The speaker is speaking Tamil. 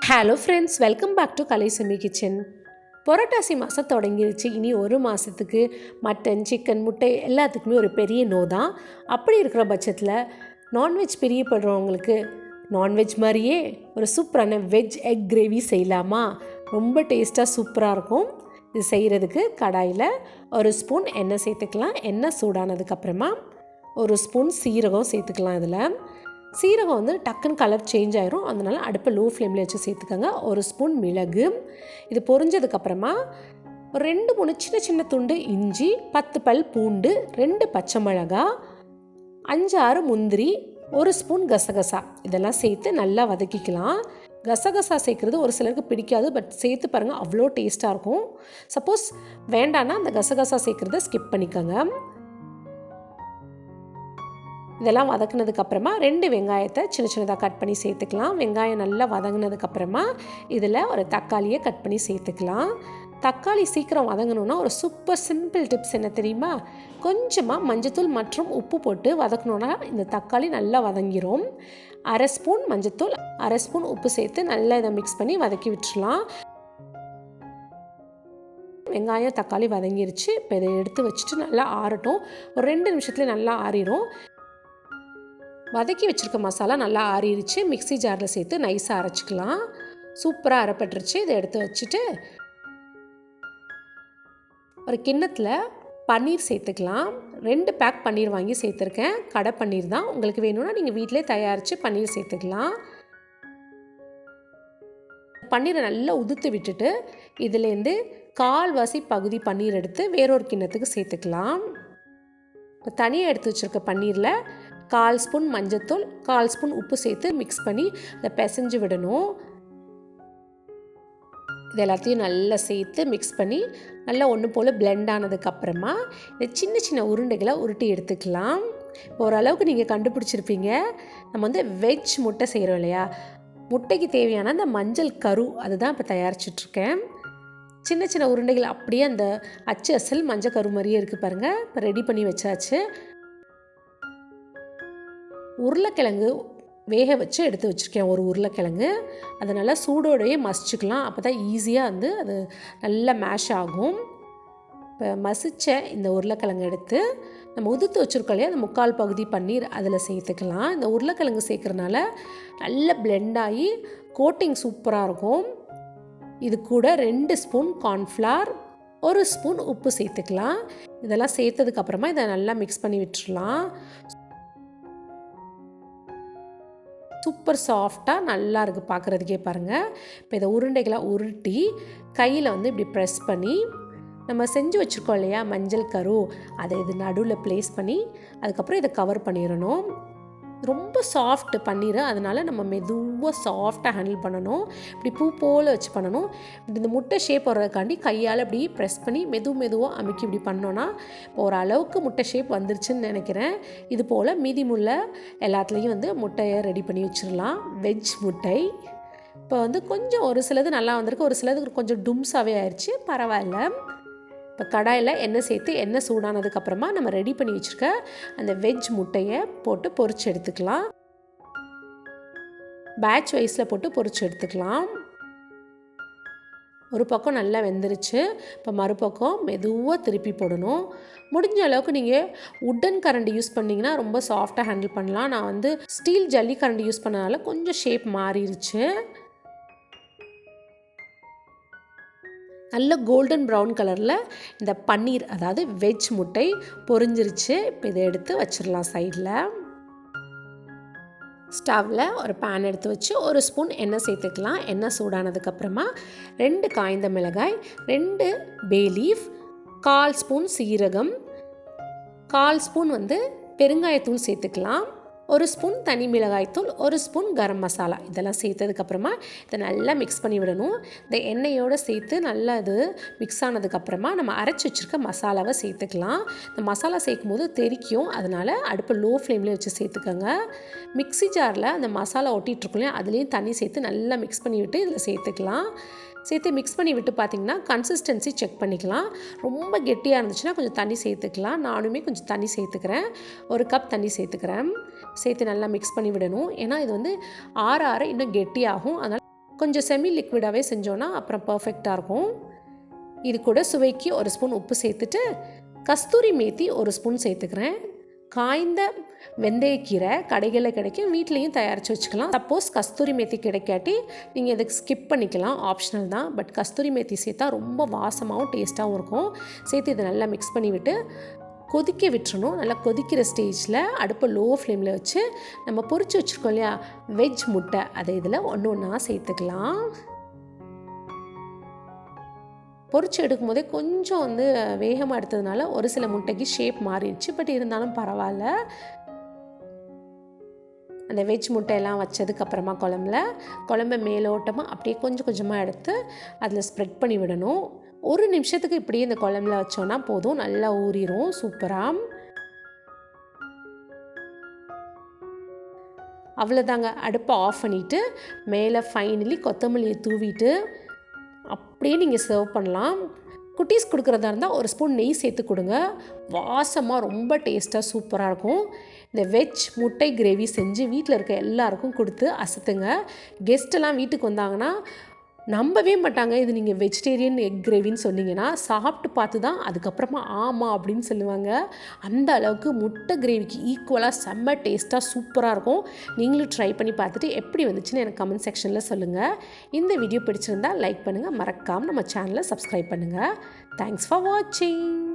Hello friends, welcome back to கலைசெமி கிச்சன். புரட்டாசி மாதம் தொடங்கிருச்சு. இனி ஒரு மாதத்துக்கு மட்டன், சிக்கன், முட்டை எல்லாத்துக்குமே ஒரு பெரிய நோ தான். அப்படி இருக்கிற பட்சத்தில் நான்வெஜ் பிரியப்படுறவங்களுக்கு நான்வெஜ் மாதிரியே ஒரு சூப்பரான வெஜ் எக் கிரேவி செய்யலாமா? ரொம்ப டேஸ்ட்டாக சூப்பராக இருக்கும். இது செய்கிறதுக்கு கடாயில் ஒரு ஸ்பூன் எண்ணெய் சேர்த்துக்கலாம். எண்ணெய் சூடானதுக்கப்புறமா ஒரு ஸ்பூன் சீரகம் சேர்த்துக்கலாம். இதில் சீரகம் வந்து டக்குன்னு கலர் சேஞ்ச் ஆயிரும். அதனால் அடுப்பை லோ ஃப்ளேமில் வச்சு சேர்த்துக்கோங்க. ஒரு ஸ்பூன் மிளகு. இது பொரிஞ்சதுக்கப்புறமா ஒரு 2-3 சின்ன சின்ன துண்டு இஞ்சி, 10 பல் பூண்டு, 2 பச்சை மிளகா, 5-6 முந்திரி, ஒரு ஸ்பூன் கசகசா இதெல்லாம் சேர்த்து நல்லா வதக்கிக்கலாம். கசகசா சேர்க்குறது ஒரு சிலருக்கு பிடிக்காது, பட் சேர்த்து பாருங்கள், அவ்வளோ டேஸ்ட்டாக இருக்கும். சப்போஸ் வேண்டான்னா அந்த கசகசா சேர்க்குறத ஸ்கிப் பண்ணிக்கோங்க. இதெல்லாம் வதக்குனதுக்கப்புறமா 2 வெங்காயத்தை சின்ன சின்னதாக கட் பண்ணி சேர்த்துக்கலாம். வெங்காயம் நல்லா வதங்கினதுக்கப்புறமா இதில் ஒரு தக்காளியை கட் பண்ணி சேர்த்துக்கலாம். தக்காளி சீக்கிரம் வதங்கணுன்னா ஒரு சூப்பர் சிம்பிள் டிப்ஸ் என்ன தெரியுமா? கொஞ்சமாக மஞ்சத்தூள் மற்றும் உப்பு போட்டு வதக்கணுன்னா இந்த தக்காளி நல்லா வதங்கிரும். 1/2 ஸ்பூன் மஞ்சத்தூள், 1/2 ஸ்பூன் உப்பு சேர்த்து நல்லா இதை மிக்ஸ் பண்ணி வதக்கி விட்டுறலாம். வெங்காயம் தக்காளி வதங்கிருச்சு. இப்போ இதை எடுத்து வச்சுட்டு நல்லா ஆறட்டும். ஒரு 2 நிமிஷத்துல நல்லா ஆறிடும். வதக்கி வச்சுருக்க மசாலா நல்லா ஆறிடுச்சு. மிக்ஸி ஜாரில் சேர்த்து நைஸாக அரைச்சிக்கலாம். சூப்பராக அரைப்பட்டுருச்சு. இதை எடுத்து வச்சுட்டு ஒரு கிண்ணத்தில் பன்னீர் சேர்த்துக்கலாம். 2 பேக் பன்னீர் வாங்கி சேர்த்துருக்கேன். கடை பன்னீர் தான். உங்களுக்கு வேணும்னா நீங்கள் வீட்டிலே தயாரித்து பன்னீர் சேர்த்துக்கலாம். பன்னீரை நல்லா உதுத்து விட்டுட்டு இதுலேருந்து 1/4 பகுதி பன்னீர் எடுத்து வேறொரு கிண்ணத்துக்கு சேர்த்துக்கலாம். இப்போ தனியாக எடுத்து வச்சுருக்க பன்னீரில் 1/4 ஸ்பூன் மஞ்சத்தூள், 1/4 ஸ்பூன் உப்பு சேர்த்து மிக்ஸ் பண்ணி அதை பிசைஞ்சு விடணும். இது எல்லாத்தையும் நல்லா சேர்த்து மிக்ஸ் பண்ணி நல்லா ஒன்று போல் பிளெண்ட் ஆனதுக்கப்புறமா இந்த சின்ன சின்ன உருண்டைகளை உருட்டி எடுத்துக்கலாம். இப்போ ஓரளவுக்கு நீங்கள் கண்டுபிடிச்சிருப்பீங்க, நம்ம வந்து வெஜ் முட்டை செய்கிறோம் இல்லையா? முட்டைக்கு தேவையான அந்த மஞ்சள் கரு அதுதான் இப்போ தயாரிச்சிட்ருக்கேன். சின்ன சின்ன உருண்டைகள் அப்படியே அந்த அச்சு அசல் மஞ்சள் கரு மாதிரியே இருக்குது பாருங்கள். இப்போ ரெடி பண்ணி வச்சாச்சு. உருளைக்கிழங்கு வேக வச்சு எடுத்து வச்சுருக்கேன். ஒரு உருளைக்கிழங்கு அதை நல்லா சூடோடையே மசிச்சுக்கலாம். அப்போ தான் ஈஸியாக வந்து அது நல்லா மேஷ் ஆகும். இப்போ மசித்த இந்த உருளைக்கிழங்கு எடுத்து நம்ம உதுத்து வச்சுருக்கோம் இல்லையா, அந்த 3/4 பகுதி பன்னீர் அதில் சேர்த்துக்கலாம். இந்த உருளைக்கிழங்கு சேர்க்குறனால நல்லா பிளெண்ட் ஆகி கோட்டிங் சூப்பராக இருக்கும். இது கூட 2 ஸ்பூன் கார்ன்ஃப்ளவர், 1 ஸ்பூன் உப்பு சேர்த்துக்கலாம். இதெல்லாம் சேர்த்ததுக்கப்புறமா இதை நல்லா மிக்ஸ் பண்ணி விட்டுறலாம். சூப்பர் சாஃப்டாக நல்லா இருக்குது பார்க்குறதுக்கே பாருங்கள். இப்போ இதை உருண்டைகளாக உருட்டி கையில் வந்து இப்படி ப்ரெஸ் பண்ணி நம்ம செஞ்சு வச்சுருக்கோம் இல்லையா மஞ்சள் கரு, அதை இது நடுவில் ப்ளேஸ் பண்ணி அதுக்கப்புறம் இதை கவர் பண்ணிடணும். ரொம்ப சாஃப்ட் பன்னீர், அதனால் நம்ம மெதுவாக சாஃப்டாக ஹேண்டில் பண்ணணும். இப்படி பூ போல் வச்சு பண்ணணும். இப்படி இந்த முட்டை ஷேப் வர்றதுக்காண்டி கையால் இப்படி ப்ரெஸ் பண்ணி மெதுவாக அமுக்கி இப்படி பண்ணோன்னா ஓரளவுக்கு முட்டை ஷேப் வந்துருச்சுன்னு நினைக்கிறேன். இது போல் மீதி முள்ள எல்லாத்துலேயும் வந்து முட்டையை ரெடி பண்ணி வச்சிடலாம். வெஜ் முட்டை இப்போ வந்து கொஞ்சம் ஒரு சிலது நல்லா வந்திருக்கு, ஒரு சிலது கொஞ்சம் டும்ஸாகவே ஆயிடுச்சு. பரவாயில்ல. இப்போ கடாயில் எண்ணெய் சேர்த்து எண்ணெய் சூடானதுக்கப்புறமா நம்ம ரெடி பண்ணி வச்சுருக்க அந்த வெஜ் முட்டையை போட்டு பொரிச்சு எடுத்துக்கலாம். பேட்ச் வைஸில் போட்டு பொரிச்சு எடுத்துக்கலாம். ஒரு பக்கம் நல்லா வெந்துருச்சு. இப்போ மறுபக்கம் மெதுவாக திருப்பி போடணும். முடிஞ்ச அளவுக்கு நீங்கள் உட்டன் கரண்டி யூஸ் பண்ணிங்கன்னா ரொம்ப சாஃப்டாக ஹேண்டில் பண்ணலாம். நான் வந்து ஸ்டீல் ஜல்லி கரண்டி யூஸ் பண்ணனால கொஞ்சம் ஷேப் மாறிடுச்சு. நல்ல கோல்டன் ப்ரௌன் கலரில் இந்த பன்னீர் அதாவது வெஜ் முட்டை பொரிஞ்சிருச்சு. இப்போ இதை எடுத்து வச்சிடலாம் சைடில். ஸ்டவ்வில் ஒரு பேன் எடுத்து வச்சு 1 ஸ்பூன் எண்ணெய் சேர்த்துக்கலாம். எண்ணெய் சூடானதுக்கப்புறமா 2 காய்ந்த மிளகாய், 2 பே லீஃப், 1/4 ஸ்பூன் சீரகம், 1/4 ஸ்பூன் வந்து பெருங்காயத்தூள் சேர்த்துக்கலாம். 1 ஸ்பூன் தனி மிளகாய்த்தூள், 1 ஸ்பூன் கரம் மசாலா இதெல்லாம் சேர்த்ததுக்கப்புறமா இதை நல்லா மிக்ஸ் பண்ணி விடணும். இந்த எண்ணெயோடு சேர்த்து நல்லா இது மிக்ஸ் ஆனதுக்கப்புறமா நம்ம அரைச்சி வச்சுருக்க மசாலாவை சேர்த்துக்கலாம். இந்த மசாலா சேர்க்கும் போது தெறிக்கும், அதனால் அடுப்பை லோ ஃப்ளேம்லேயே வச்சு சேர்த்துக்கோங்க. மிக்ஸி ஜாரில் அந்த மசாலா ஒட்டிகிட்ருக்கோம், அதுலேயும் தண்ணி சேர்த்து நல்லா மிக்ஸ் பண்ணி விட்டு இதில் சேர்த்துக்கலாம். சேர்த்து மிக்ஸ் பண்ணி விட்டு பார்த்திங்கன்னா கன்சிஸ்டன்சி செக் பண்ணிக்கலாம். ரொம்ப கெட்டியாக இருந்துச்சுன்னா கொஞ்சம் தண்ணி சேர்த்துக்கலாம். நானுமே கொஞ்சம் தண்ணி சேர்த்துக்கிறேன். 1 கப் தண்ணி சேர்த்துக்கிறேன். சேர்த்து நல்லா மிக்ஸ் பண்ணி விடணும். ஏன்னா இது வந்து ஆற ஆற இன்னும் கெட்டியாகும். அதனால் கொஞ்சம் செமி லிக்விடாகவே செஞ்சோன்னா அப்புறம் பர்ஃபெக்டாக இருக்கும். இது கூட சுவைக்கு 1 ஸ்பூன் உப்பு சேர்த்துட்டு கஸ்தூரி மேத்தி 1 ஸ்பூன் சேர்த்துக்கிறேன். காய்ந்த வெந்தயக்கீரை கடைகளில் கிடைக்கும், வீட்லேயும் தயாரித்து வச்சுக்கலாம். சப்போஸ் கஸ்தூரி மேத்தி கிடைக்காட்டி நீங்கள் இதுக்கு ஸ்கிப் பண்ணிக்கலாம், ஆப்ஷனல் தான். பட் கஸ்தூரி மேத்தி சேர்த்தா ரொம்ப வாசமாகவும் டேஸ்ட்டாகவும் இருக்கும். சேர்த்து இதை நல்லா மிக்ஸ் பண்ணி விட்டு கொதிக்க விட்டுறணும். நல்லா கொதிக்கிற ஸ்டேஜில் அடுப்பை லோ ஃப்ளேமில் வச்சு நம்ம பொரிச்சு வச்சுருக்கோம் இல்லையா வெஜ் முட்டை, அதை இதில் ஒன்று ஒன்றா சேர்த்துக்கலாம். பொரிச்சு எடுக்கும் போதே கொஞ்சம் வேகமாக எடுத்ததுனால ஒரு சில முட்டைக்கு ஷேப் மாறிடுச்சு. பட் இருந்தாலும் பரவாயில்ல. அந்த வெஜ் முட்டையெல்லாம் வச்சதுக்கப்புறமா குழம்பை மேலோட்டமாக அப்படியே கொஞ்சம் கொஞ்சமாக எடுத்து அதில் ஸ்ப்ரெட் பண்ணி விடணும். 1 நிமிஷத்துக்கு இப்படியே இந்த குழம்புல வச்சோன்னா போதும், நல்லா ஊறிடும் சூப்பராக. அவ்வளோதாங்க. அடுப்பை ஆஃப் பண்ணிவிட்டு மேலே ஃபைனலி கொத்தமல்லியை தூவிட்டு அப்படியே நீங்கள் சர்வ் பண்ணலாம். குட்டீஸ் கொடுக்குறதா இருந்தால் 1 ஸ்பூன் நெய் சேர்த்து கொடுங்க. வாசமாக ரொம்ப டேஸ்ட்டாக சூப்பராக இருக்கும். இந்த வெஜ் முட்டை கிரேவி செஞ்சு வீட்டில் இருக்க எல்லாருக்கும் கொடுத்து அசத்துங்க. கெஸ்ட்டெல்லாம் வீட்டுக்கு வந்தாங்கன்னா நம்பவே மாட்டாங்க. இது நீங்கள் வெஜிடேரியன் எக் கிரேவின்னு சொன்னீங்கன்னா சாப்பிட்டு பார்த்து தான் அதுக்கப்புறமா ஆமாம் அப்படின்னு சொல்லுவாங்க. அந்த அளவுக்கு முட்டை கிரேவிக்கு ஈக்குவலாக செம்ம டேஸ்ட்டாக சூப்பராக இருக்கும். நீங்களும் ட்ரை பண்ணி பார்த்துட்டு எப்படி வந்துச்சுன்னு எனக்கு கமெண்ட் செக்ஷனில் சொல்லுங்கள். இந்த வீடியோ பிடிச்சிருந்தால் லைக் பண்ணுங்கள், மறக்காமல் நம்ம சேனலை சப்ஸ்கிரைப் பண்ணுங்கள். தேங்க்ஸ் ஃபார் வாட்சிங்.